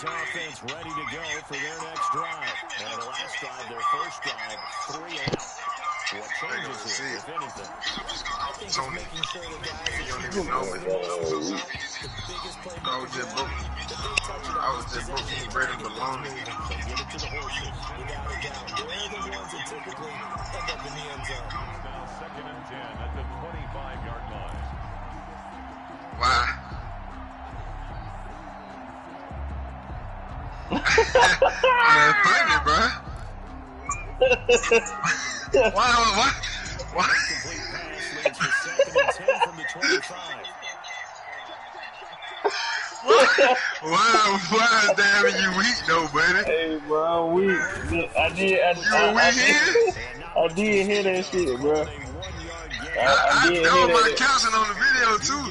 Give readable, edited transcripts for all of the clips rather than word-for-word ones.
offense ready to go for their next drive. And the last drive, their first drive, 3 and out. What changes here, if anything? I think it's making sure the guys that you don't even know me. The biggest playmaker. I was just broke. I was just broke from bread and bologna. So give it to the horses, without a doubt. They're the ones that typically end up in the end zone. Now 2nd and 10 at the 25-yard line. Why? Man, funny, bro. Why? Complete pass leads for 2nd and 10 from the 25. Why damn it, you weak though, buddy? Hey, bro, I'm weak. I did hear that shit, bro. That was my caption on the video too.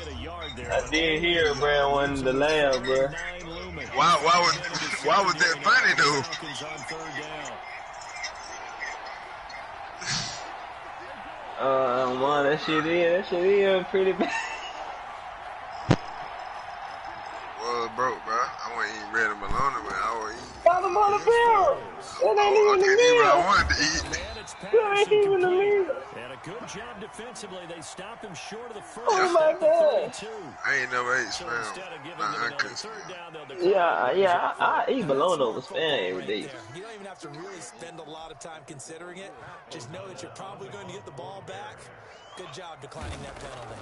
I did hear it, bro, on the lab, bro. Why was that funny though? Man, that shit is pretty bad. Well, broke, bro. I wasn't eating bread and bologna, but I was eating. Bottom of the barrel. That ain't even the meal. I wanted to eat. That ain't even the meal. And a good job defensively. They stopped him short of the first. Oh my God. I ain't never ate spam. I could. Yeah, I eat bologna over spam every day. You don't even have to really spend a lot of time considering it. Just know that you're probably going to get the ball back. Good job declining that penalty.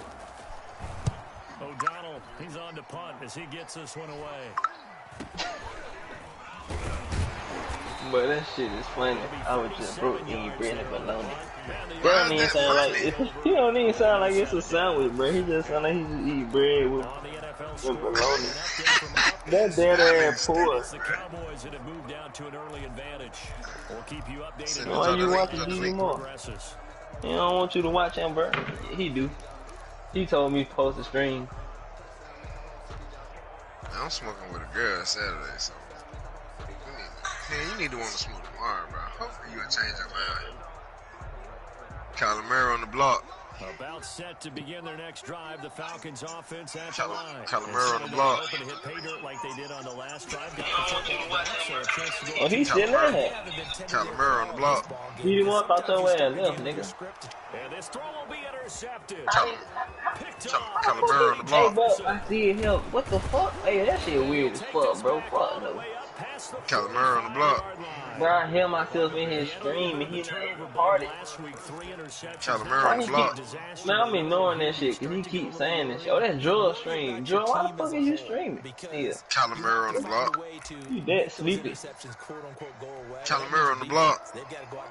O'Donnell, he's on to punt as he gets this one away. But that shit is funny. I was just broke eating bread and bologna. That don't even sound like he don't even sound like it's a sandwich, bro. He just sound like he just eat bread with bologna. That dead ass poor. The Cowboys that have moved down to an early advantage. We'll keep you updated. Why you watching DJ Moore? He don't want you to watch him, bro. He do. He told me to post the stream. I'm smoking with a girl Saturday, so you need to want to smoke tomorrow, bro. Hopefully you'll change your mind. Calamari on the block. About set to begin their next drive, the Falcons offense at the line. Calamari on the block. Hoping to hit pay dirt like they did on the last drive. Got the football back, so a chance to go. Oh, he's still in there. Calamari on the block. He didn't want to thought your ass left, nigga. And this throw will be intercepted. Calamari on the block. Hey, bro, I see him. What the fuck? Hey, that shit weird as fuck, bro. Fuck no. Calamari on the block. Bro, I hear myself in his stream and he retarded. Calamari on the block. Man, I'm ignoring that shit because he keeps saying this shit. Oh, that's Joel's stream. Joel, why the fuck are you streaming? Yeah. Calamari on the block. You that sleepy. Calamari on the block.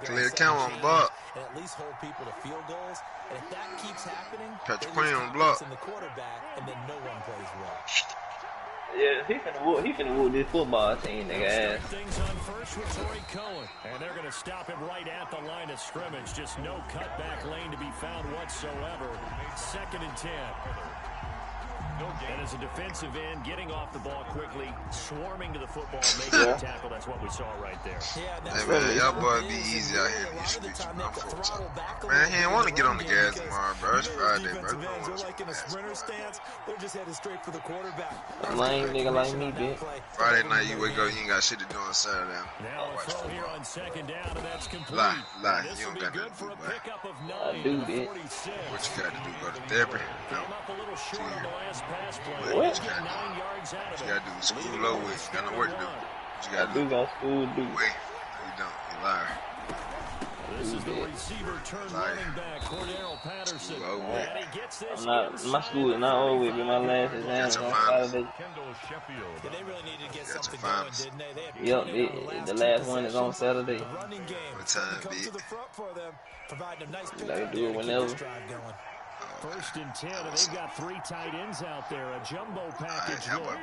Khalil Campbell on the block. And at least hold people to field goals. And if that keeps happening, Patrick Queen on the block. in the quarterback, and then no one plays well. Yeah, he finna whoop this football team, nigga ass. Things on first with Torrey Cohen. And they're going to stop him right at the line of scrimmage. Just no cutback lane to be found whatsoever. 2nd and 10. And as a defensive end, getting off the ball quickly, swarming to the football, making a tackle. That's what we saw right there. Hey, man, y'all boys be easy out here in these streets, man. Man, he ain't want to get on the gas tomorrow, bro. It's Friday, bro. They're just headed straight for the quarterback. Lame nigga like me, bitch. Friday night, you wake up, you ain't got shit to do on Saturday. Now a throw here on 2nd down, and that's complete. Lie. You don't got nothing to do, bro. I do, bitch. What you got to do? Go to therapy? No. What? What you gotta do is school over with. You got no work to do. What you gotta do? Got school to do. Wait. You don't. You liar. This is the receiver turn running back, Cordero Patterson. And he gets this. My school is not over with, but my last exam is on Saturday. They really needed to get something going, didn't they? Yep, the last one is on Saturday. What time, bitch? They do it whenever. 1st and 10, and they've got 3 tight ends out there. A jumbo package look.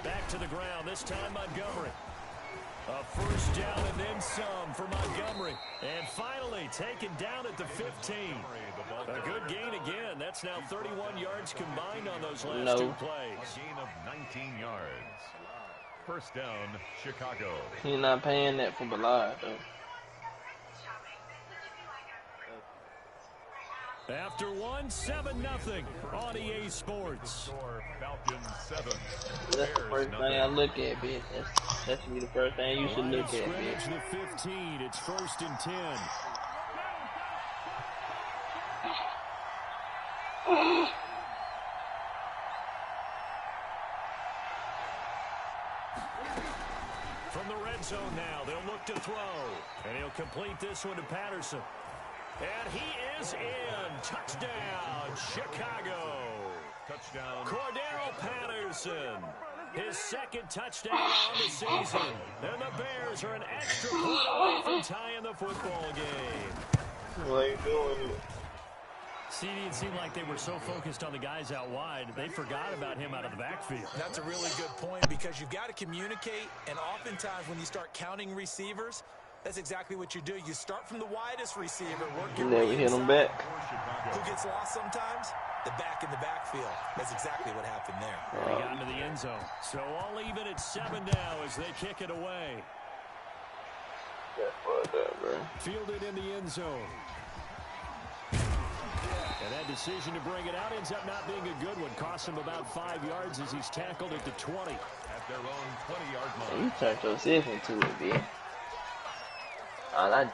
Back to the ground, this time Montgomery. A first down and then some for Montgomery. And finally taken down at the 15. A good gain again. That's now 31 yards combined on those last 2 plays. A gain of 19 yards. First down, Chicago. He's not paying that for Ballard, though. After one, 7-0 on EA Sports. Falcons 7. That's the first thing I look at, bitch. That should be the first thing you should look at, bitch. The 15. It's 1st and 10. From the red zone now, they'll look to throw. And he'll complete this one to Patterson. And he is in. Touchdown, Chicago. Touchdown. Cordero Patterson. His 2nd touchdown on the season. And the Bears are an extra point away from tying the football game. What are you doing? See, it seemed like they were so focused on the guys out wide, they forgot about him out of the backfield. That's a really good point because you've got to communicate, and oftentimes when you start counting receivers, that's exactly what you do. You start from the widest receiver, work your way Never hit him back. Who gets lost sometimes? The back in the backfield. That's exactly what happened there. He got into the end zone. So all even at 7 now as they kick it away. That's fucked up, bro. Fielded in the end zone. And that decision to bring it out ends up not being a good one. Costs him about 5 yards as he's tackled at the 20. At their own 20-yard line. You turned yourself into it, bitch. All I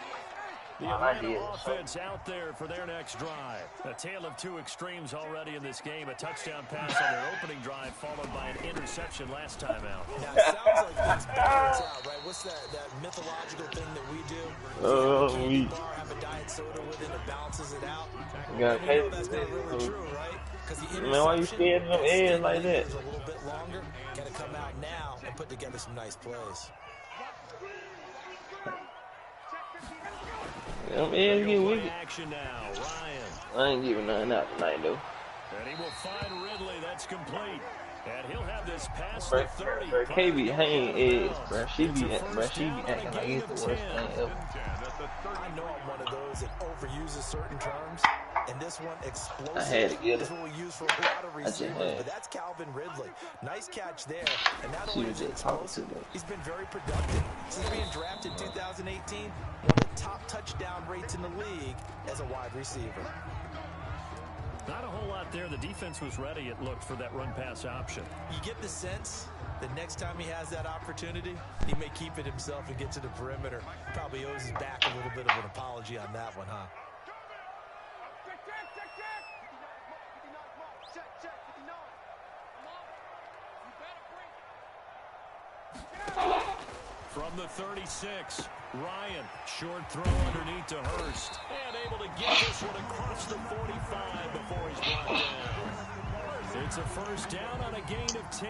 did was offense out there for their next drive. A tale of two extremes already in this game. A touchdown pass on their opening drive followed by an interception last time out. Now, it sounds like things balance out, right? What's that mythological thing that we do? We have a diet soda with it that balances it out. You gotta pay know that's not really true, right? Because the man, why you scared of them eggs like that? A little bit longer. Got to come out now and put together some nice plays. Them eggs get wicked. Action now, Ryan. I ain't giving nothing out tonight, though. And he will find Ridley. That's complete. And he'll have this pass to 30. KB hanging eggs, bro. She be acting like it's the worst thing ever. I know I'm one of those that overuses certain terms, and this one, explosive, I had to get is it. what we use for a lot of receivers, but that's Calvin Ridley. Nice catch there, and not only is it explosive, he's been very productive. Since being drafted in 2018, one of the top touchdown rates in the league as a wide receiver. Not a whole lot there. The defense was ready, it looked, for that run-pass option. You get the sense that next time he has that opportunity, he may keep it himself and get to the perimeter. Probably owes his back a little bit of an apology on that one, huh? From the 36, Ryan, short throw underneath to Hurst, and able to get this one across the 45 before he's brought down. It's a first down on a gain of 10.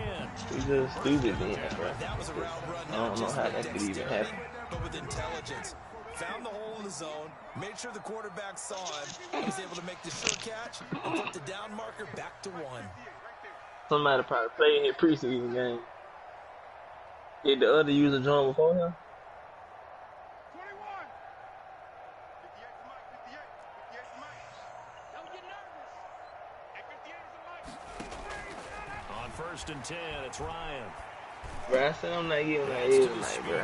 He's just stupid then, bro. That was a route run, I don't know how that could even happen. But with intelligence. Found the hole in the zone, made sure the quarterback saw him, and was able to make the sure catch and put the down marker back to 1. Somebody probably played his preseason game. Did the other user join before him? On 1st and 10, it's Ryan. Bro, I said I'm not giving that edge tonight, bro.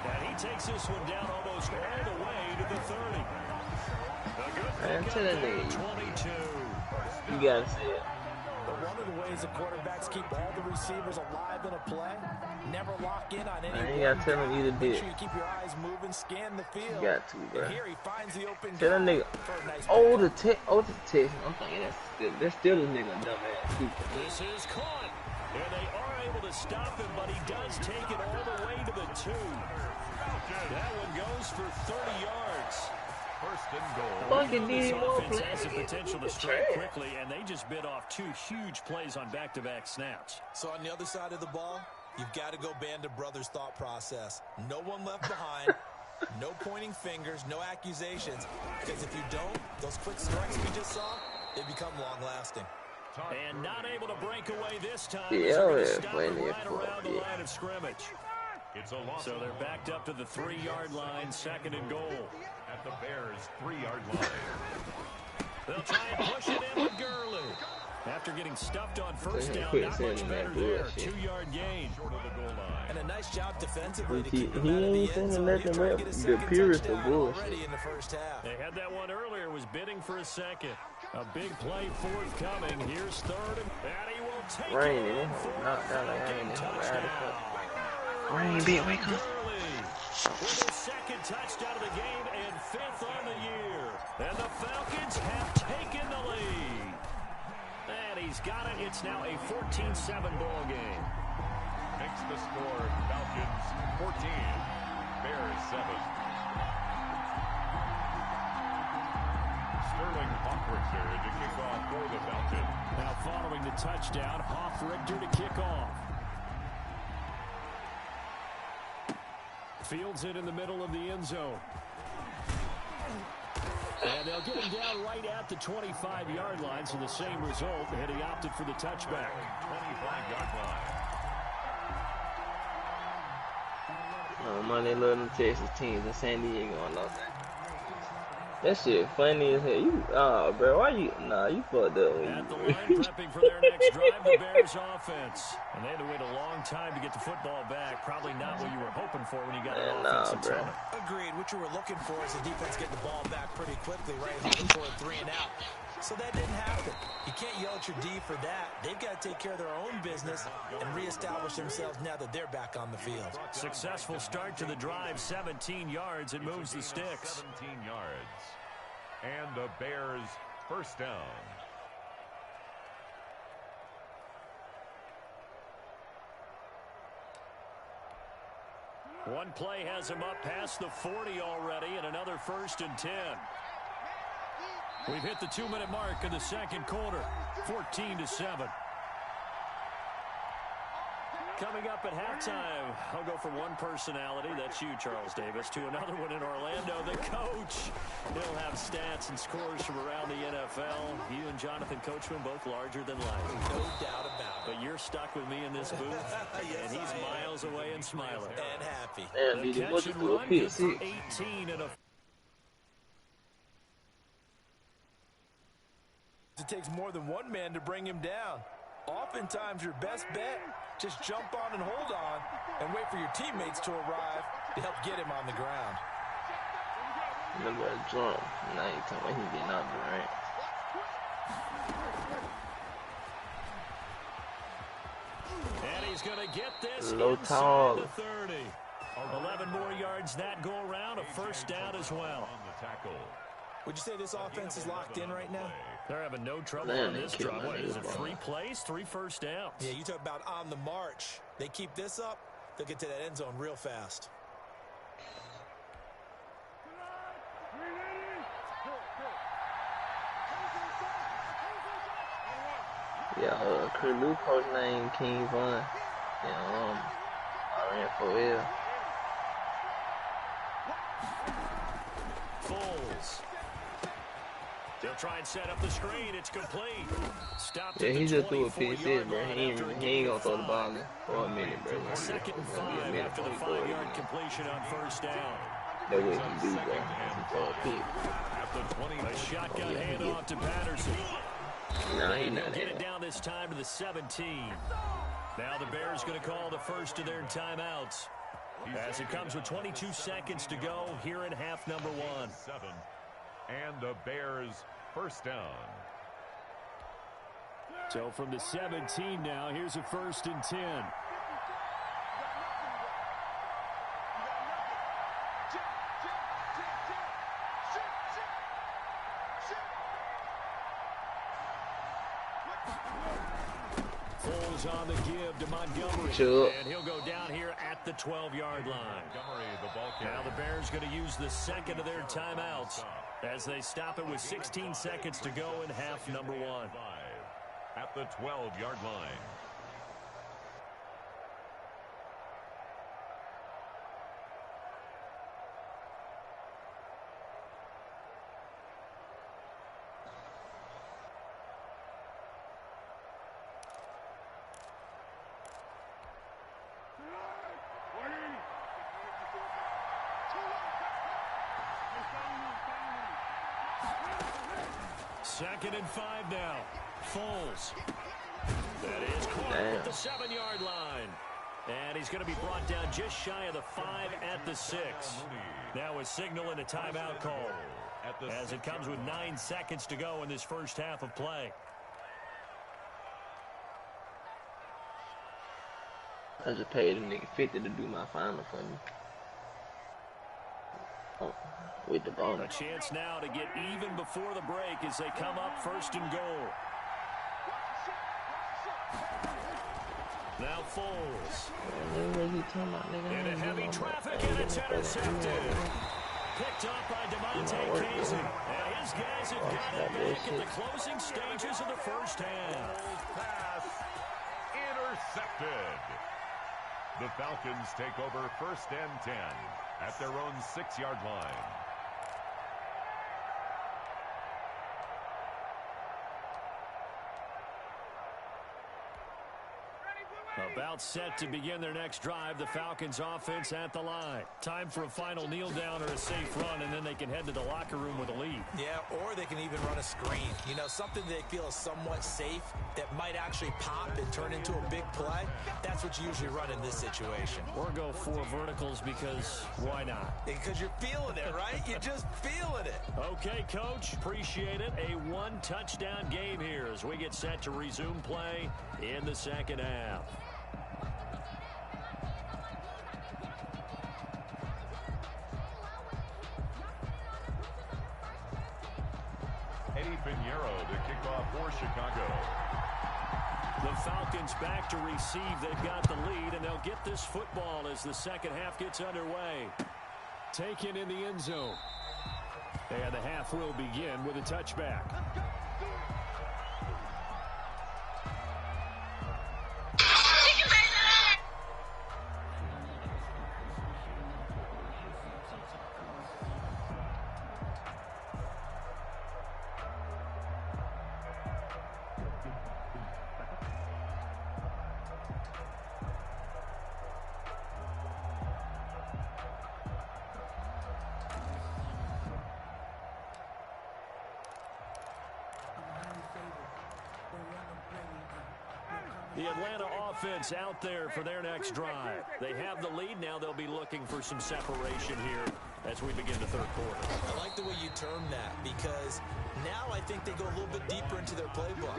And he takes this one down almost all the way to the 30. Man, tell that nigga 22. You gotta see it. But one of the ways the quarterbacks keep all the receivers alive in a play, never lock in on any. I ain't gotta tell him either Make bit. sure you keep your eyes moving, scan the field. You got to, bro. And here he finds the open Tell that nigga. for a nice Oh, the text. I'm thinking that's still a nigga dumbass. This is caught. And they are able to stop him, but he does take it all the way to the 2. That one goes for 30 yards. First and goal. Fucking need more Offense has the plays. potential to strike quickly, and they just bit off 2 huge plays on back-to-back snaps. So on the other side of the ball, you've got to go Band of Brothers thought process. No one left behind. No pointing fingers, no accusations. Because if you don't, those quick strikes we just saw, they become long-lasting. And not able to break away this time. Yeah, Stop it right around the line of scrimmage. It's a loss. So they're backed up to the 3-yard line, 2nd and goal. At the Bears' 3-yard line. They'll try and push it in with Gurley. After getting stuffed on first down, not much better there. 2-yard gain. Short of the goal line. And a nice job defensively to He keep him out of the end zone. You're trying to get a second touchdown already in the first half. They had that one earlier, was bidding for a second. A big play forthcoming. Here's third, and he will take it for a Rain, beat, wake up. With his second touchdown of the game and 5th on the year. And the Falcons have taken the lead. And he's got it. It's now a 14-7 ball game. Makes the score Falcons 14, Bears 7. Sterling Hoffrichter to kick off for the Falcons. Now following the touchdown, Hoffrichter to kick off. Fields it in the middle of the end zone. And they'll get him down right at the 25-yard line, so the same result, and he opted for the touchback. 25-yard line. Monday love them Texas teams in San Diego and Los Angeles. That shit funny as hell. Bro, why you? Nah, you fucked up when at the line, prepping for their next drive, the Bears offense. And they had to wait a long time to get the football back. Probably not what you were hoping for when you got an offensive tunnel. Agreed. What you were looking for is the defense getting the ball back pretty quickly, right? Looking for a 3 and out. So that didn't happen. You can't yell at your D for that. They've got to take care of their own business and reestablish themselves now that they're back on the field. Successful start to the drive, 17 yards. It moves the sticks. 17 yards. And the Bears first down. One play has him up past the 40 already, and another 1st and 10. We've hit the 2-minute mark in the second quarter, 14-7. Coming up at halftime, I'll go from one personality, that's you, Charles Davis, to another one in Orlando, the coach. He'll have stats and scores from around the NFL. You and Jonathan Coachman, both larger than life. No doubt about it. But you're stuck with me in this booth, yes, and he's miles away and smiling. And happy. The catch and run good for 18 and a... It takes more than one man to bring him down. Oftentimes, your best bet, just jump on and hold on and wait for your teammates to arrive to help get him on the ground. Remember a drum. Now you talking about he getting out there, right? And he's going to get this low inside tall. the 30. 11 more yards that go around, a first down as well. On the tackle. Would you say this offense is locked in right now? They're having no trouble on this drive. What is it, 3 plays, 3 first downs? Yeah, you talk about on the march. They keep this up, they'll get to that end zone real fast. Yeah, crew coach named King Von. Yeah, I ran for L. Foles. They'll try and set up the screen. It's complete. Stopped Yeah, at he the just threw a pick in, bro. He ain't gonna throw the ball in for a minute, bro. 2nd and 5 after the 5-yard completion on first down. That's what he do, bro. He throw a pick. A shotgun handoff to Patterson. Nah, he And not they'll get that. it down this time to the 17. Now the Bears going to call the first of their timeouts. As it comes with 22 seconds to go here in half number 1. 7. And the Bears first down. So from the 17 now, here's a 1st and 10. Foles on the give to Montgomery. Sure. And he'll go down here at the 12-yard line. Now the Bears going to use the second of their timeouts as they stop it with 16 seconds to go in half number 1. At the 12-yard line. 2nd and 5 now. Foles. That is caught at the 7-yard line. And he's going to be brought down just shy of the 5 at the 6. Now a signal and a timeout call as it comes with 9 seconds to go in this first half of play. I just paid a nigga 50 to do my final for me. Oh, with the bonus. A chance now to get even before the break as they come up 1st and goal. Now Foles. In a heavy traffic, and it's intercepted. Picked up by DeMonte Casey. And his guys have got it back at the closing stages of the first half. Pass intercepted. The Falcons take over 1st and 10 at their own 6-yard line. About set to begin their next drive, the Falcons offense at the line. Time for a final kneel down or a safe run, and then they can head to the locker room with a lead. Yeah, or they can even run a screen. You know, something they feel is somewhat safe that might actually pop and turn into a big play. That's what you usually run in this situation. Or go 4 verticals because why not? Because you're feeling it, right? You're just feeling it. Okay, Coach. Appreciate it. A 1-touchdown game here as we get set to resume play in the second half. Pinheiro to kick off for Chicago. The Falcons back to receive. They've got the lead, and they'll get this football as the second half gets underway. Taken in the end zone. And the half will begin with a touchback. The Atlanta offense out there for their next drive. They have the lead. Now they'll be looking for some separation here as we begin the third quarter. I like the way you term that because now I think they go a little bit deeper into their playbook.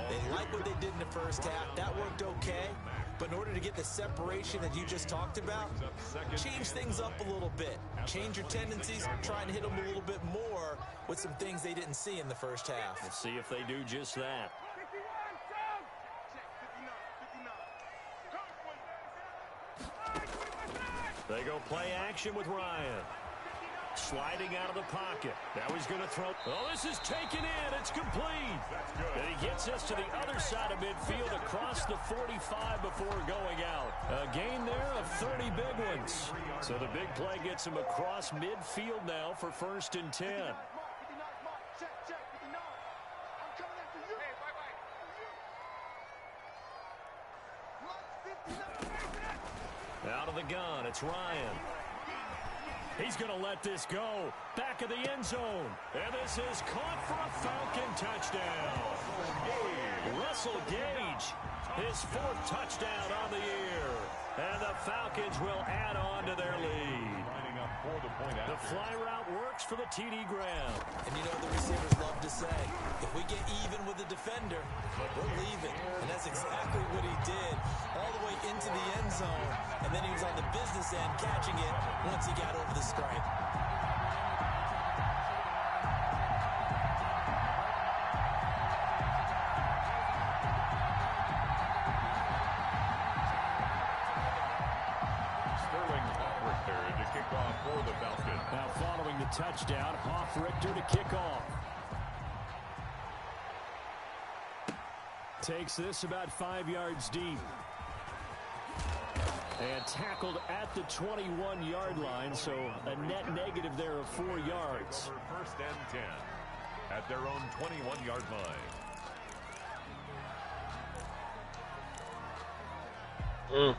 They like what they did in the first half. That worked okay. But in order to get the separation that you just talked about, change things up a little bit. Change your tendencies, try and hit them a little bit more with some things they didn't see in the first half. Let's see if they do just that. They go play action with Ryan. Sliding out of the pocket. Now he's going to throw. Oh, this is taken in. It's complete. And he gets us to the other side of midfield across the 45 before going out. A gain there of 30 big ones. So the big play gets him across midfield now for 1st and 10. Out of the gun, it's Ryan. He's going to let this go. Back of the end zone. And this is caught for a Falcon touchdown. Russell Gage, his 4th touchdown on the year. And the Falcons will add on to their lead. The fly route works for the TD Graham. And you know what the receivers love to say? If we get even with the defender, we're leaving. And that's exactly what he did all the way into the end zone. And then he was on the business end catching it once he got over the stripe. Now following the touchdown, Hoff-Richter to kick off. Takes this about 5 yards deep. And tackled at the 21-yard line, so a net negative there of 4 yards. 1st and 10 at their own 21-yard line.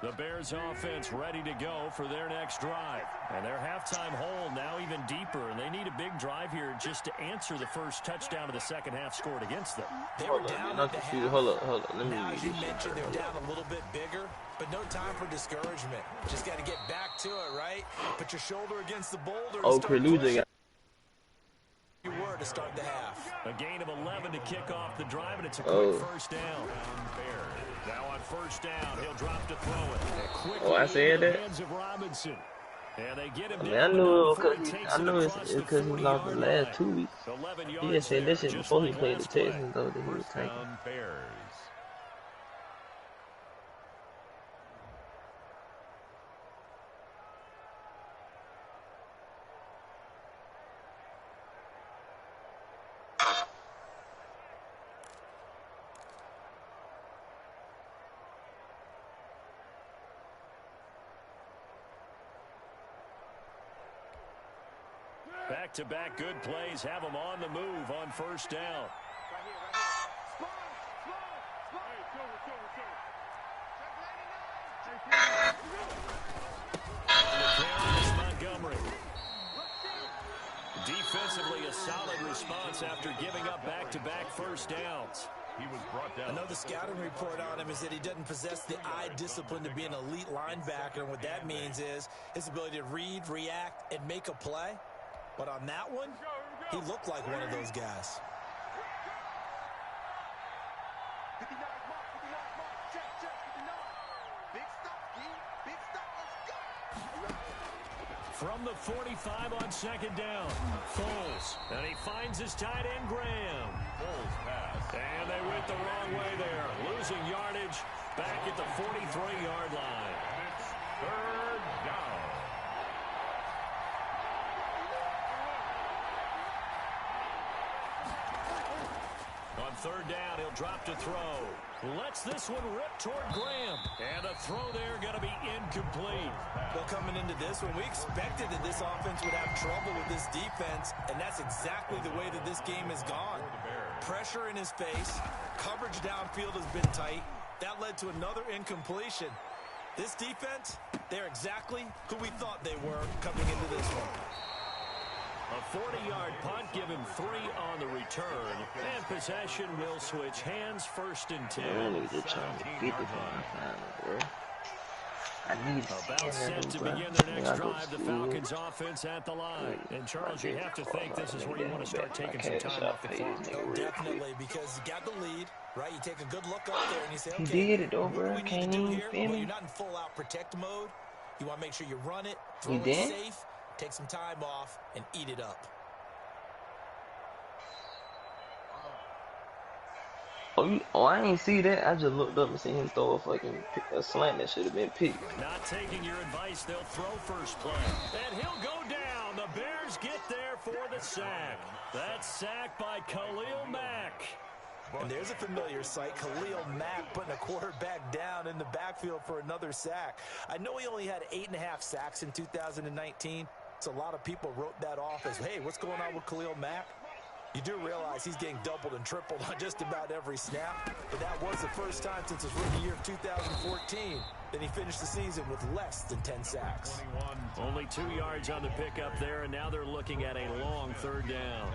The Bears offense ready to go for their next drive. And their halftime hole now even deeper, and they need a big drive here just to answer the first touchdown of the second half scored against them. They were down at the half. Hold up. Let me now, read as you this mentioned, shit. they're down a little bit bigger, but no time for discouragement. Just got to get back to it, right? Put your shoulder against the boulder and start pushing. You were to start the half. A gain of 11 to kick off the drive, and it's a quick first down. Now on first down, he'll drop to throw it. I said that. Hands of Robinson. And they get him I knew it's because he lost the last 2 weeks. He just said this shit before he played the Texans, though, that he was tanking. Back-to-back good plays have them on the move on first down. Montgomery. Defensively, a solid response after giving up back-to-back first downs. He was brought down. I know the scouting report on him is that he doesn't possess the eye discipline to be an elite linebacker, and what that means is his ability to read, react, and make a play. But on that one, he looked like one of those guys. From the 45 on second down, Foles, and he finds his tight end, Graham. Foles pass. And they went the wrong way there, losing yardage back at the 43-yard line. It's third down. On third down, he'll drop to throw. Lets this one rip toward Graham. And a throw there going to be incomplete. Well, coming into this one, we expected that this offense would have trouble with this defense, and that's exactly the way that this game has gone. Pressure in his face. Coverage downfield has been tight. That led to another incompletion. This defense, they're exactly who we thought they were coming into this one. A 40-yard punt, give him 3 on the return, and possession will switch hands first and 10. I need to try to beat the bro. I need about set to begin their next drive. The Falcons offense at the line. And Charles, you have to think this is where you want to start taking some time off the clock. Oh, definitely, because you got the lead, right? You take a good look up there and you say, okay, he did it over. What do we need to do here? Well, you're not in full-out protect mode. You want to make sure you run it, throw it safe, take some time off, and eat it up. Oh, I ain't see that. I just looked up and seen him throw a slant that should have been picked. Not taking your advice, they'll throw first play. And he'll go down. The Bears get there for the sack. That's sacked by Khalil Mack. And there's a familiar sight, Khalil Mack putting a quarterback down in the backfield for another sack. I know he only had 8.5 sacks in 2019, so a lot of people wrote that off as, hey, what's going on with Khalil Mack? You do realize he's getting doubled and tripled on just about every snap, but that was the first time since his rookie year of 2014 that he finished the season with less than 10 sacks. Only 2 yards on the pickup there, and now they're looking at a long third down.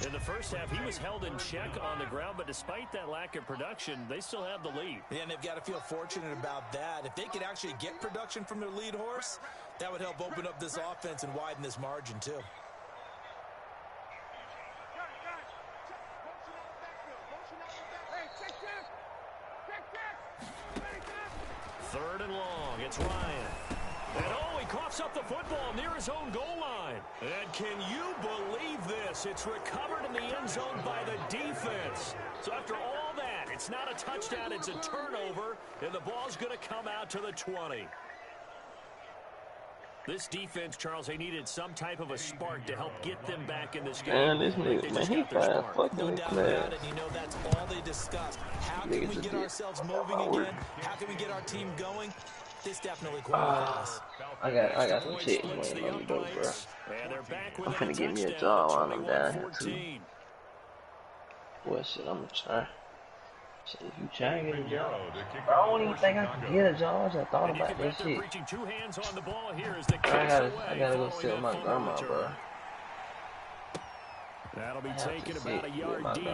In the first half, he was held in check on the ground, but despite that lack of production, they still have the lead. Yeah, and they've got to feel fortunate about that. If they could actually get production from their lead horse, that would help open up this offense and widen this margin, too. Third and long, it's Ryan. And oh, he coughs up the football near his own goal line. And can you believe this? It's recovered in the end zone by the defense. So after all that, it's not a touchdown, it's a turnover, and the ball's going to come out to the 20. This defense, Charles, they needed some type of a spark to help get them back in this game. Man, this nigga, man, he fine fucking no doubt about it. You know, that's all they discussed. How can we get ourselves moving again? How can we get our team going? This definitely qualifies. I got some shit on me, bro. I'm finna get me a job while I'm down here, too. What shit, I'm gonna try. Shit, if you try to get a job, bro, I don't even think I can get a job. I just thought about that shit. I gotta go sit with my grandma, bro. That'll be taken about a yard deep.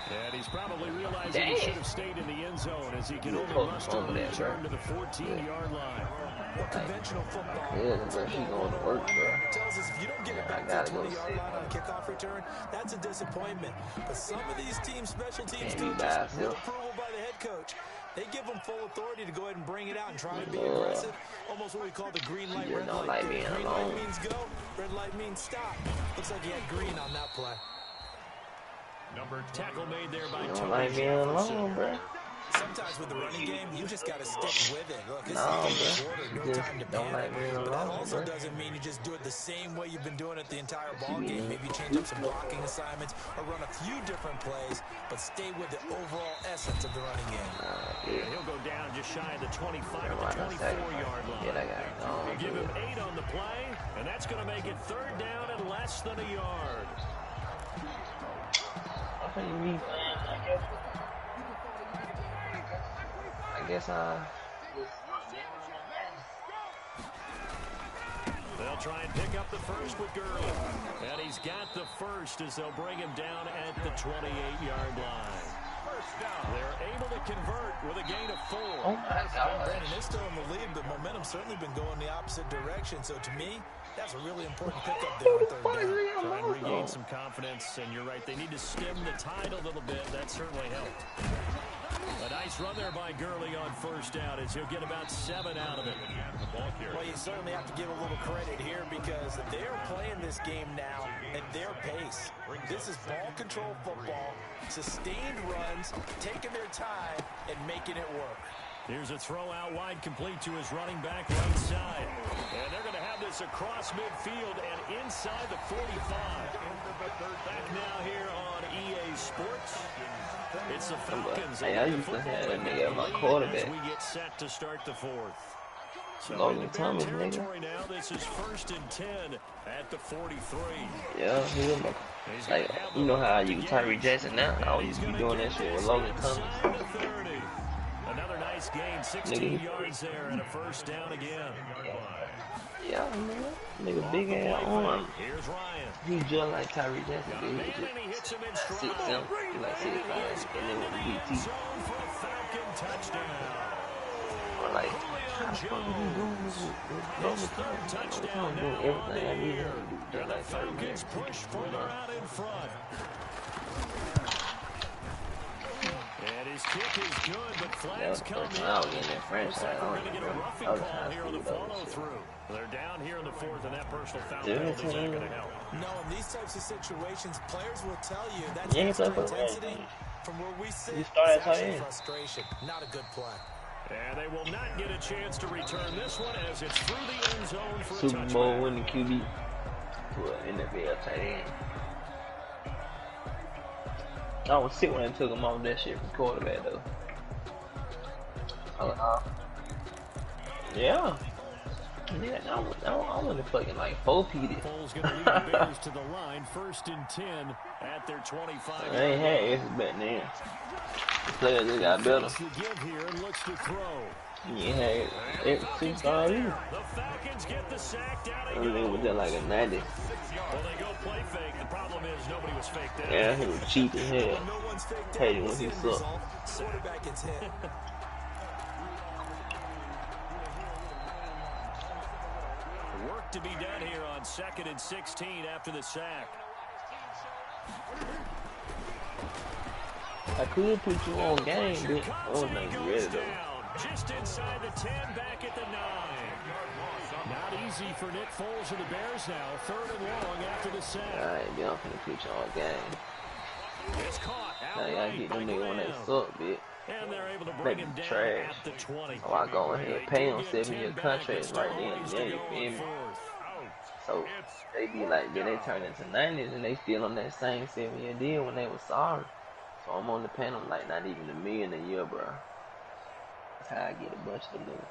And he's probably realizing he should have stayed in the end zone as he can only muster a return to the 14-yard line. Well, conventional football. Yeah, that's where she going to work, bro. Tells us if you don't get it back to the 20-yard line on a kickoff return, that's a disappointment. But some of these teams, special teams coaches, with approval by the head coach, they give them full authority to go ahead and bring it out and try to be aggressive. Almost what we call the green light, red light. Green light means go, red light means stop. Looks like he had green on that play. Tackle made there by Don't like being alone, bro. Sometimes with the running game, you just got to stick with it. Look, this is no time to panic. But that also doesn't mean you just do it the same way you've been doing it the entire ball game. Maybe change up some blocking assignments or run a few different plays, but stay with the overall essence of the running game. And he'll go down just shy of the 25 at the 24-yard line. Yeah, I got it. We'll give him 8 on the play, and that's going to make it 3rd down and less than a yard. I guess they'll try and pick up the first with Gurley. And he's got the first as they'll bring him down at the 28-yard line. They're able to convert with a gain of 4. Oh my God. Brandon is still in the lead, but momentum's certainly been going the opposite direction. So to me, that's a really important pickup there on 3rd down. Try and regain some confidence, and you're right, they need to stem the tide a little bit. That certainly helped. A nice run there by Gurley on 1st down as he'll get about 7 out of it. Well, you certainly have to give a little credit here because they're playing this game now at their pace. This is ball control football, sustained runs, taking their time and making it work. Here's a throw out wide, complete to his running back right side. And they're going to have this across midfield and inside the 45. Back now here on EA Sports. It's the Falcons. Hey, I used to have that nigga at my quarterback. We get set to start the 4th. So Logan Thomas, nigga. Now, this is 1st and 10 at the 43. Yeah, he was like, you know how I use Tyree Jackson now? I always be doing that shit with Logan Thomas. Another nice gain, 16 yards there and a 1st down again. Yeah, man. Nigga big ass arm. Here's Ryan. He just like Tyree Jackson, dude. He just 6'7", he like 6'5", and then with the BT. Or like, how the fuck is he doing this with Logan Thomas? Logan doing everything I need him to do, just like Tyree Jackson. Push further out in front. And his kick is good, but flags come in. Looks like we're going to get a roughing call here on the follow-through. They're down here in the 4th, and that personal foul penalty is not going to help. No, in these types of situations, players will tell you that's extra intensity. From where we sit, it's actually frustration. Not a good play. And they will not get a chance to return this one as it's through the end zone for a Super touchback. Bowl winning QB to an NFL tight end. I was sick when I took him off that shit from quarterback though. Yeah. Yeah, I wouldn't fucking like 4-peated. Foles going to lead the Bears to the line, 1st and 10 at their 25. I ain't had X's back then. The players they got better. Give here and looks to throw. You ain't had X 2-star either. The Falcons get the sack down. I mean, it was just like a 90. Well, they go play fake. The problem is nobody was faked out. Yeah, he was cheap as hell. No one's faked Hated when he sucked. Quarterback gets hit. Work to be done here on 2nd and 16 after the sack. I could put you on game, but I don't think you ready though. Just inside the 10, back at the 9. Not easy for Nick Foles and the Bears now. 3rd and long after the sack. Alright, I'm finna put you on game. It's caught. Now y'all get them niggas when they suck, bitch. And they're able to bring him down trash. at the 20. Oh, I go ahead and pay them 7-year contracts right then. Yeah, you feel me? So they be like, then they turn into 90s and they still on that same 7-year deal when they was sorry. So I'm only paying them like not even $1 million a year, bro. That's how I get a bunch of them niggas.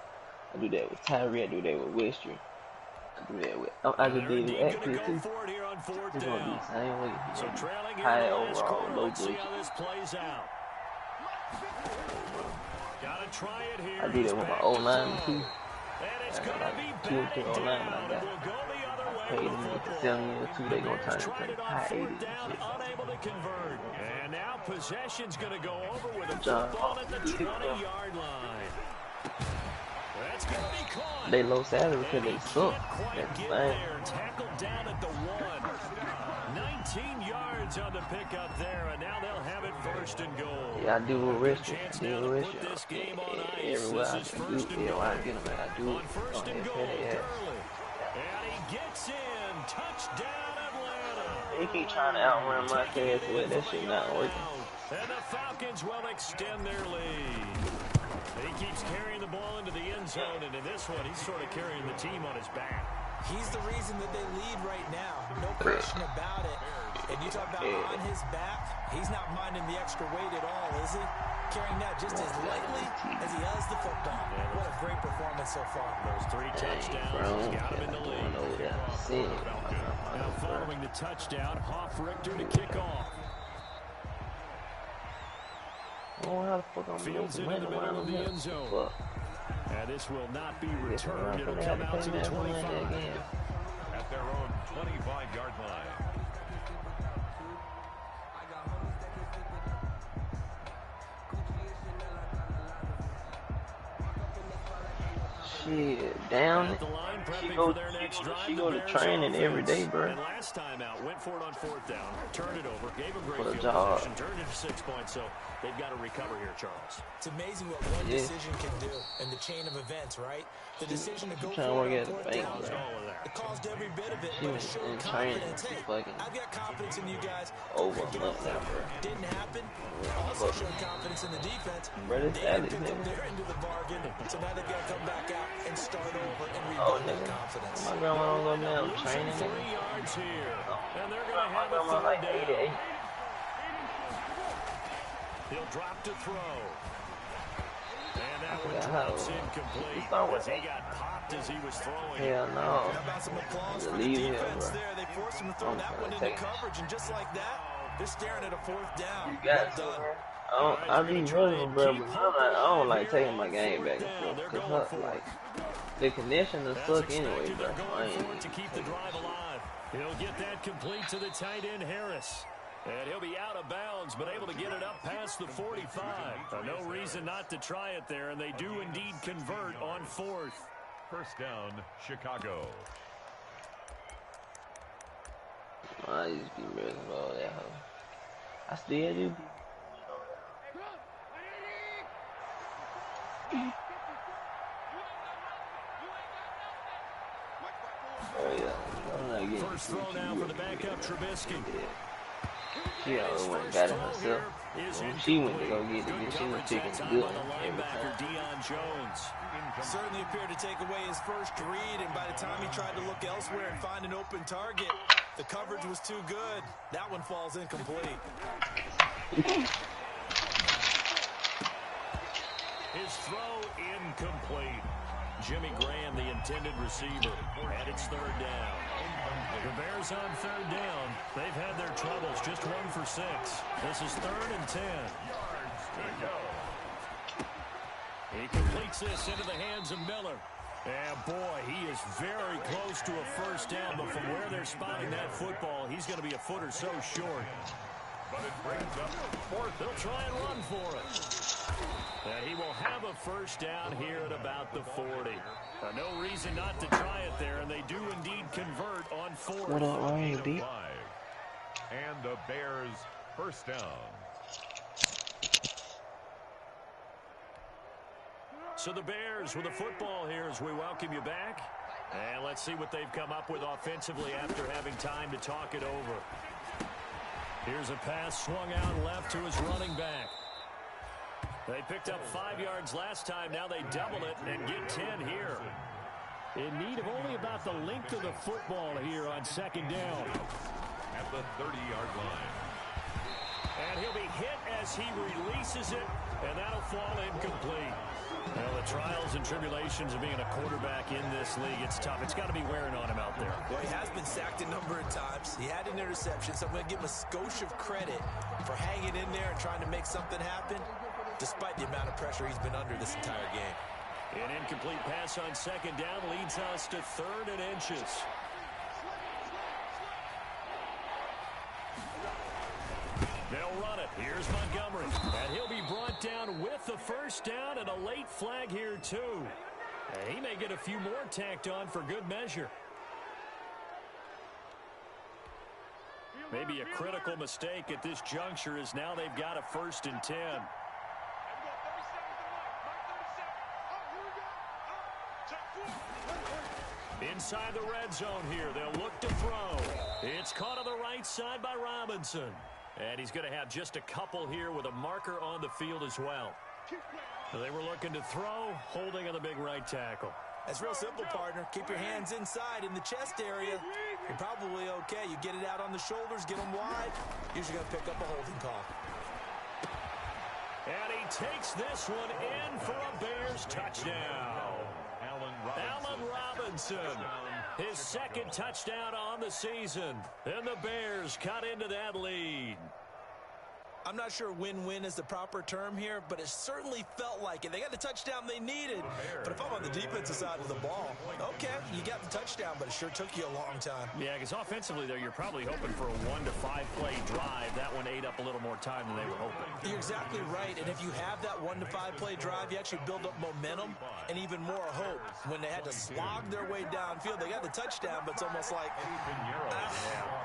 I do that with Tyree, I do that with Westry. I do that with, I just did it with Atkill too. It's gonna be the same way. So trailing high in the last overall, quarter, low let's see budget. how this plays out. Gotta try it here. I did it with my old line too. And it's I got gonna like be 2 or 3 batted old line when down. I got. We'll go the other I way paid with them the with the football. 7 years too. They gonna turn Tried into it on high 80s 4th and down, shit. unable to convert. And now possession's gonna go over with a John, football at the 20-yard line. That's gonna be caught. They low salary because they suck. Quite That's the get thing. there. Tackled down at the 1. 19 yards on the pickup there, and now they'll have it 1st and goal. Yeah, I do with Richard. Chance Do now with to Richard. put this game on ice. Everywhere This I is can 1st do. and Yeah, goal. I get them, man. I do On it. 1st and Go goal, ahead, yeah. Gurley. And he gets in. Touchdown, Atlanta. They keep trying to outrun my ass with that shit not working. And the Falcons will extend their lead. He keeps carrying the ball into the end zone, and in this one, he's sort of carrying the team on his back. He's the reason that they lead right now. No question about it. And you talk about on his back, he's not minding the extra weight at all, is he? Carrying that just as lightly as he has the football. What a great performance so far. Those 3 touchdowns, he's got him in the lead. Now following the touchdown, Hoff-Richter to kick off. Oh, how the fuck I'm Fields it in the middle of the end zone. And this will not be returned. It'll come out to the 25. At their own 25-yard line. Shit, down it. She go to training every day, bro. And last time out, went for it on 4th down, turned it over, gave him great What a field job. position, turned it to 6 points, so they've got to recover here, Charles. It's amazing what one decision can do in the chain of events, right? The decision to go trying to for work it at on the 4th bank, down, bro. it caused every bit of it, She but it was showed in training. confidence. Hey, Fucking I've got confidence in you guys. over a month now, bro. Didn't happen. Also showed confidence in the defense. Bro, this They Alex, picked up nigga. their end of the bargain, so now they've got to come back out and start over and Oh, rebuild that nigga. confidence. My grandma don't go down Losing training, 3 nigga. yards here, and they're going to My have a grandma 3rd like down. 88. He'll drop to throw. And that one forgot drops how incomplete start with as he got popped as he was throwing. Hell no. How about some applause for the Leave him, defense bro. there? They forced him to throw I'm that trying one to into take it. coverage, and just like that, they're staring at a 4th down. You got Well to, done. man. I be running, bro, but I don't like taking my game back and forth. Cause like, the connection will suck anyway, bro. I ain't. To keep the drive alive. He'll get that complete to the tight end, Harris. And he'll be out of bounds, but able to get it up past the 45. No reason not to try it there, and they do indeed convert on 4th. 1st down, Chicago. I used to be ready for all that hoe. I still do. Oh yeah, I'm not getting First throw now for the backup, Trubisky. She always went and got it herself. When she went to go get it, she was picking the good one every time. Deion Jones. Certainly appeared to take away his first read, and by the time he tried to look elsewhere and find an open target, the coverage was too good. That one falls incomplete. His throw incomplete. Jimmy Graham, the intended receiver, and it's 3rd down. The Bears on 3rd down. They've had their troubles, just 1 for 6. This is 3rd and 10. He completes this into the hands of Miller. And boy, he is very close to a 1st down, but from where they're spotting that football, he's going to be a foot or so short. But it brings up 4th. They'll try and run for it. And he will have a 1st down here at about the 40. No reason not to try it there, and they do indeed convert on 4th. What up, Ryan D? And the Bears 1st down. So the Bears with the football here as we welcome you back. And let's see what they've come up with offensively after having time to talk it over. Here's a pass swung out left to his running back. They picked up 5 yards last time. Now they double it and get 10 here. In need of only about the length of the football here on 2nd down. At the 30-yard line. And he'll be hit as he releases it, and that'll fall incomplete. Well, the trials and tribulations of being a quarterback in this league, it's tough. It's got to be wearing on him out there. Well, he has been sacked a number of times. He had an interception, so I'm going to give him a skosh of credit for hanging in there and trying to make something happen. despite the amount of pressure he's been under this entire game. An incomplete pass on second down leads us to 3rd and inches. They'll run it. Here's Montgomery. And he'll be brought down with the first down and a late flag here, too. He may get a few more tacked on for good measure. Maybe a critical mistake at this juncture is now they've got a 1st and 10. Inside the red zone here, they'll look to throw. It's caught on the right side by Robinson. And he's going to have just a couple here with a marker on the field as well. So they were looking to throw, holding on the big right tackle. That's real simple, partner. Keep your hands inside in the chest area. You're probably okay. You get it out on the shoulders, get them wide. Usually going to pick up a holding call. And he takes this one in for a Bears touchdown. Allen Robinson, his 2nd touchdown on the season. And the Bears cut into that lead. I'm not sure win-win is the proper term here, but it certainly felt like it. They got the touchdown they needed. But if I'm on the defensive side of the ball, okay, you got the touchdown, but it sure took you a long time. Yeah, because offensively, though, you're probably hoping for a 1 to 5 play drive. That one ate up a little more time than they were hoping. You're exactly right. And if you have that 1 to 5 play drive, you actually build up momentum and even more hope. When they had to slog their way downfield, they got the touchdown, but it's almost like,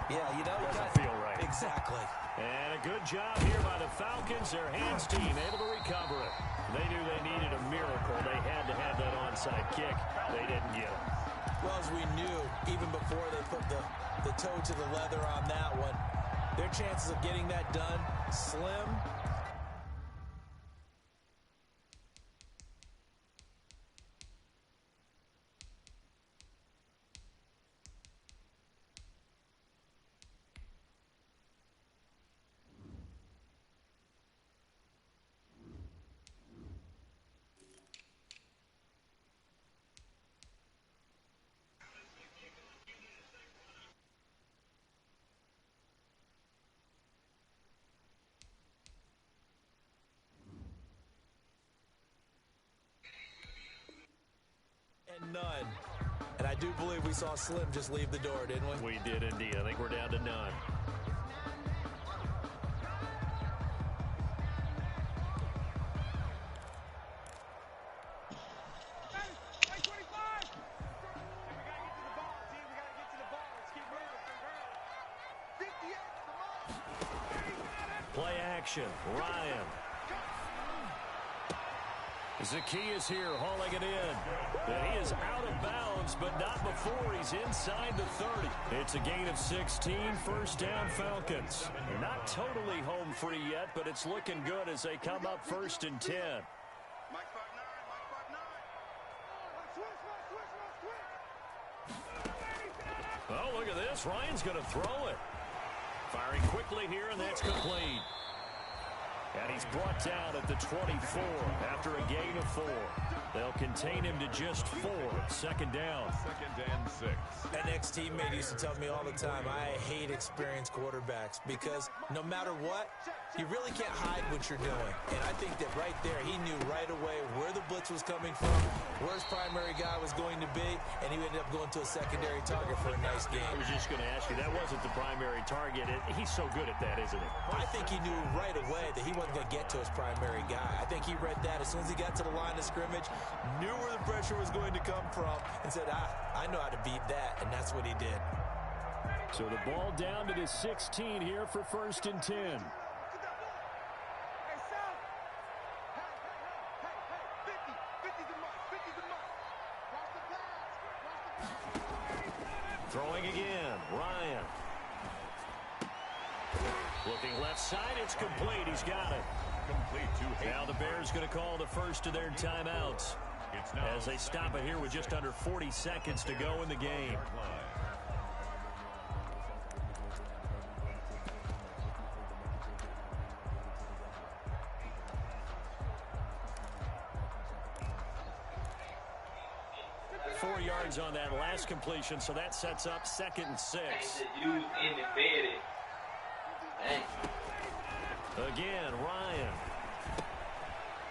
yeah, you know, doesn't feel right. Exactly. And a good job here by the Falcons. Their hands team able to recover it. They knew they needed a miracle. They had to have that onside kick. They didn't get it. Well, as we knew, even before they put the toe to the leather on that one, their chances of getting that done, slim. None. And I do believe we saw Slim just leave the door, didn't we? We did indeed. I think we're down to none. Play action. Ryan. Zacchaeus here hauling it in. And he is out of bounds, but not before he's inside the 30. It's a gain of 16, 1st down Falcons. Not totally home free yet, but it's looking good as they come up 1st and 10. Oh, look at this. Ryan's going to throw it. Firing quickly here, and that's complete. And he's brought down at the 24 after a gain of 4. They'll contain him to just 4. 2nd down. 2nd and 6. An ex-teammate used to tell me all the time, I hate experienced quarterbacks because no matter what, you really can't hide what you're doing. And I think that right there, he knew right away where the blitz was coming from, where his primary guy was going to be, and he ended up going to a secondary target for a nice game. I was just going to ask you, that wasn't the primary target. He's so good at that, isn't he? I think he knew right away that he wasn't going to get to his primary guy. I think he read that as soon as he got to the line of scrimmage, knew where the pressure was going to come from, and said, I know how to beat that, and that's what he did. So the ball down to the 16 here for 1st and 10. Throwing again, Ryan. Looking left side, it's complete. He's got it. Complete to now the Bears going to call the first of their timeouts as they stop it here with just under 40 seconds to go in the game. 4 yards on that last completion, so that sets up 2nd and 6. Again, Ryan.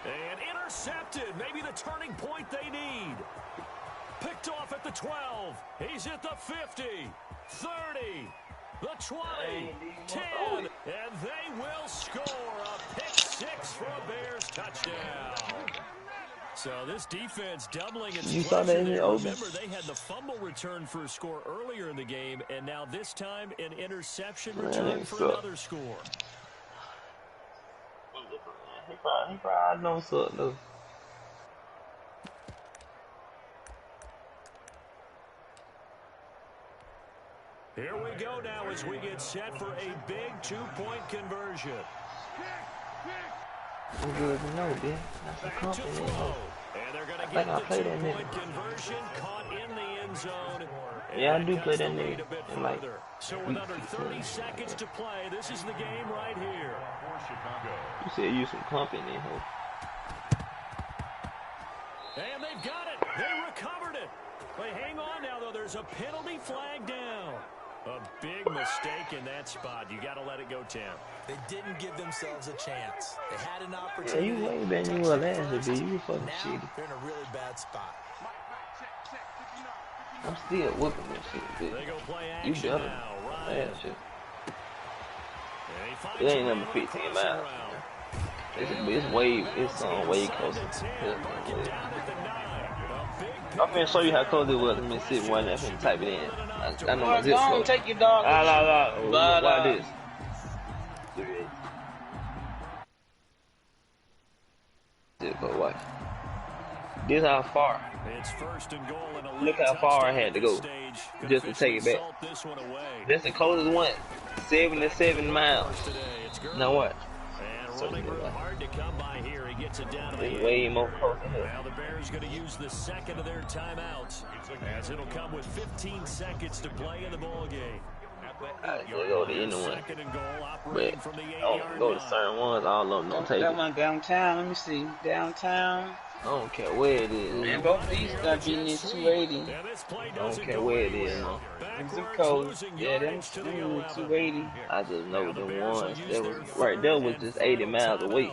And intercepted. Maybe the turning point they need. Picked off at the 12. He's at the 50, 30, the 20, 10, and they will score a pick 6 for a Bears touchdown. So this defense doubling its pressure there. Remember, they had the fumble return for a score earlier in the game, and now this time an interception return for another score. He probably knows something, though. Here we go now as we get set for a big 2-point conversion. I'm good to know, dude. That's a compliment. And they're going to get the 2-point conversion caught in the end zone. Yeah, I do play that nigga. Like, so with under 30 seconds to play, this is the game right here. You said use some company, huh? And they've got it. They recovered it. But hang on now, though. There's a penalty flag down. A big mistake in that spot. You got to let it go, Tim. They didn't give themselves a chance. They had an opportunity. Yeah, you way better than you were last year, you fucking shitty. They're in a really bad spot. I'm still whooping this shit, bitch. They go play action You better. now. Ryan. It ain't number 15 miles. It's way, it's way closer. I'm finna show you how close it was to Mississippi one. I'm finna type it in. I know my zip code. Take your dog. Why this? Zip code, watch. This how far. It's first and goal and Look how far I had to go just to take it back. That's the closest one. 77 miles. Now what? And running hard to come by here. He gets it down to the way more close. Now the Bears going to use the second of their timeouts, as it'll come with 15 seconds to play in the ball game. I go to anyone, but I don't go to certain ones. All of them don't take that it. one downtown. Let me see. Downtown. I don't care where it is. Man, both of these got to be near 280. I don't care where it is. No. And zip code. Yeah, them 280. I just know the ones that was right there was just 80 miles away.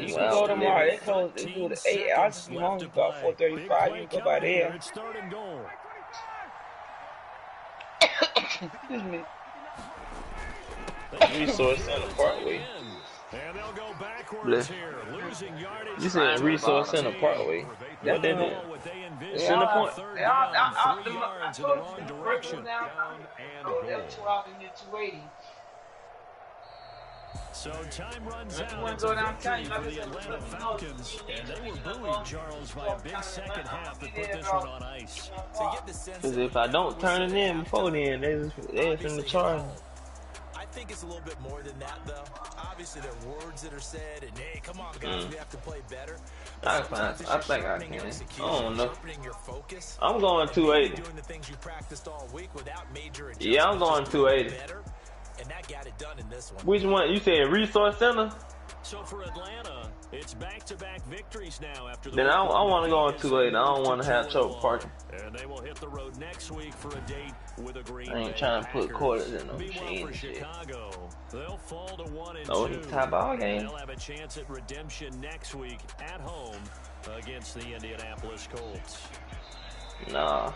You can go tomorrow. They close. They do the 8. I just be home about 4:35. You can go by there. Excuse me. Resource Center Parkway. And they'll go backwards here, losing yardage. You said Resource Center Parkway. What they did? Center Point. I told you the direction. Down and 280. So time runs out. Go downtown, For the Atlanta Falcons, and they were booing Charles by a big second half to put this one on ice. Because if I don't turn it in before then, they're in the charge. I think it's a little bit more than that, though. Obviously, there are words that are said, and hey, come on, guys, we have to play better. I think I can. I don't know. I'm going 280. Yeah, I'm going 280. And that got it done in this one. Which one? You said Resource Center? So for Atlanta, it's back-to-back victories now after the. Then I want to go on 280. I don't want to have choke parking. And they will hit the road next week for a date with a Green I ain't Bay trying to put Packers. quarters in no Meanwhile, machine for shit. Chicago, they'll fall to 1-2. No, it's tie ball game. They'll have a chance at redemption next week at home against the Indianapolis Colts. Nah.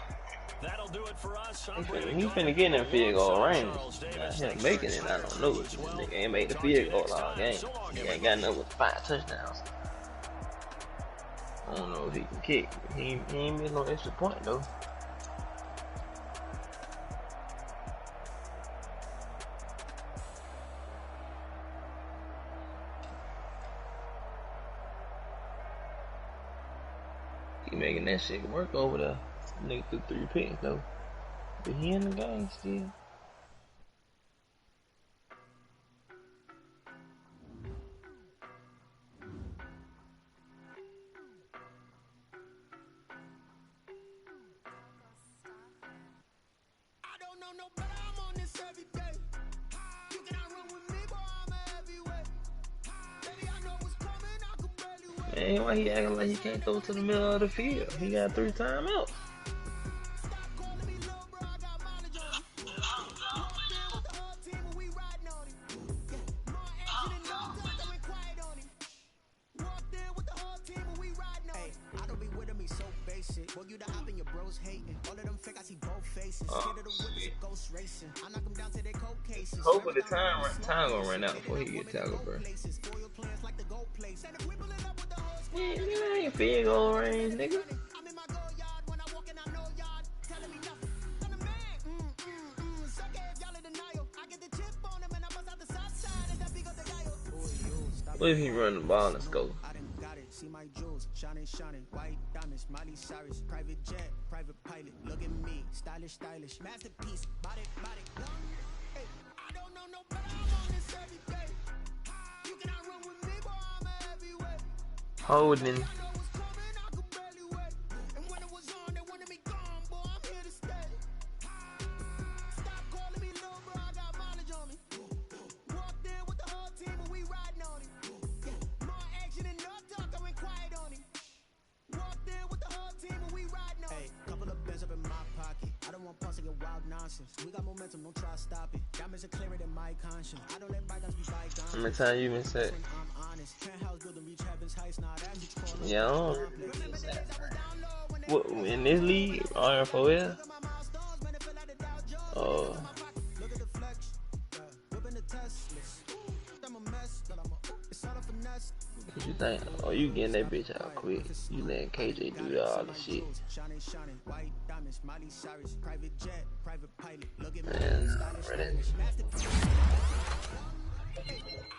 That'll do it for us. He finna get in that field goal range. Not him making it, I don't know. This nigga ain't made the field goal all game. He ain't got nothing with 5 touchdowns. I don't know if he can kick. He ain't missed no extra point though. He making that shit work over there. Nigga threw 3 picks though. But he in the game still. Man, why he acting like he can't throw to the middle of the field? He got 3 timeouts. Hopefully time gonna run out before he get tackled, bro. Man, nigga ain't field goal range, nigga. What if he run the ball and score? See my jewels, shining, white diamonds, Miley Cyrus, private jet, private pilot, look at me, stylish, masterpiece, body, hey, I don't know no better, I'm on this every day, you cannot run with me, boy, I'm a heavyweight, holding. I know what's coming, I could barely wait, and when it was on, they wanted me gone, boy, I'm here to stay, stop calling me little bro, I got mileage on me, walked in with the whole team and we riding on it, more action and no talk, I went quiet on him. Walked in with the whole team and we riding on. Hey, couple of bands up in my pocket. I don't want pause to get wild nonsense. We got momentum, don't try to stop it. Diamonds are clearer than my conscience. I don't let bygones be bygones. How many times you been said? I'm honest. Penthouse building reach heaven's heights. Now that's each Yeah, I don't what in this league, RFOL? Oh. look at the flex. Whipping the test list. I'm a mess, but it's all a finesse. What you think? Oh, you getting that bitch out quick. You letting KJ do all the shit. Shining, white diamonds, Miley Cyrus, private jet, private pilot. Look at Man, ready. I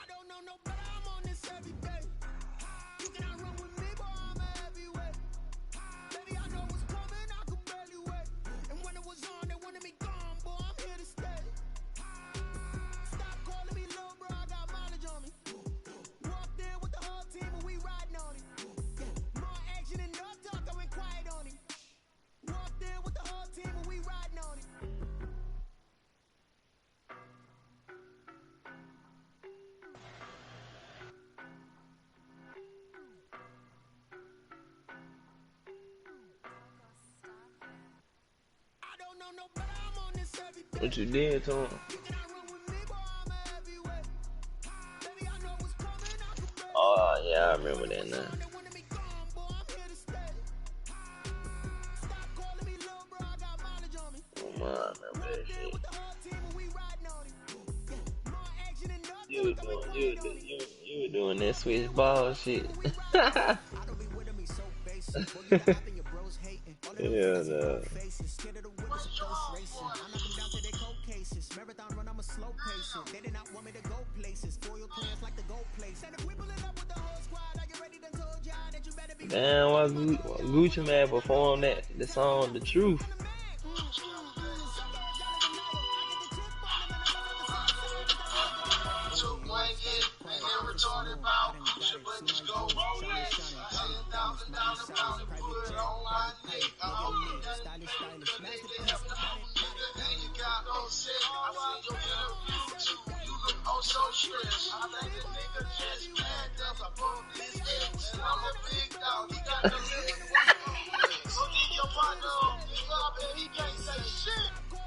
don't know no better, I'm on this every day. You cannot run with me, boy, I'm a heavyweight. Baby, I know what's coming, I could barely wait. And when it was on, they wanted me gone, boy, I'm here to stay. Stop calling me little bro, I got mileage on me. Walked in with the whole team and we riding on it. More action and no talk, I went quiet on him. Walked in with the whole team and we riding on it. I don't know no better, I'm on this every day. What you did to him? You cannot run with me, boy, I'm a heavyweight. Baby, I know what's coming, I could barely Oh yeah, I remember that now. they wanted me gone, boy, I'm here to stay. Stop calling me little bro, I got mileage on me. Oh my, I remember that shit. With the whole team and we riding on it. More action and no You were doing that switch ball shit. I don't be with me so basic. Boy, you popping your bros hating. All of them Yeah, niggas no. in faces. Scared of the whippers, ghost racing. I knock them down to their cold cases. Marathon run, I'm a slow patient. They did not want me to go places. Foil plans like the gold place. And if we pulling up with the whole squad, I get ready to told y'all that you better be. Damn, why Gucci Man performed the song The Truth?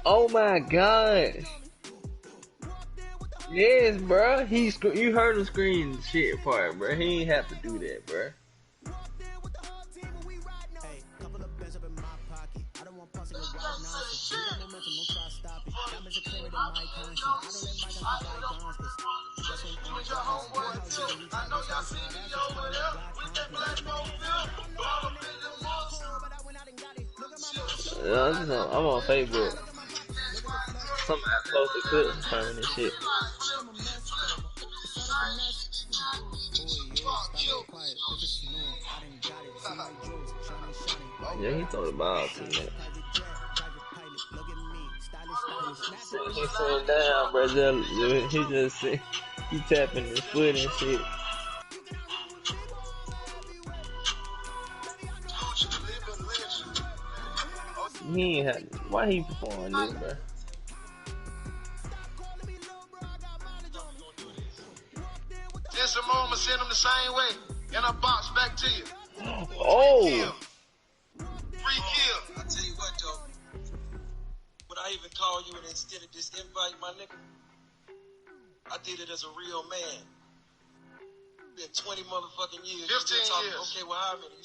Oh my god. Yes, bro. You heard him scream shit part, bro. He ain't have to do that, bro. Hey, couple of bands up in my pocket. I don't want pause to get wild nonsense. We got momentum, don't try to stop it. Diamonds are clearer than my conscience. I don't let bygones be bygones. That's when I'm I'm on Facebook. Somebody posted clips from this shit. Yeah, he thought about it, man. He sitting down, bro. He just he tapping his foot and shit. He ain't had. Why he performing this, bro? Just a moment, send them the same way. And I box back to you. Oh! Free kill. I tell you what, though. Would I even call you and instead of this invite, my nigga? I did it as a real man. Been 20 motherfucking years. 15 years. Okay, well, how many?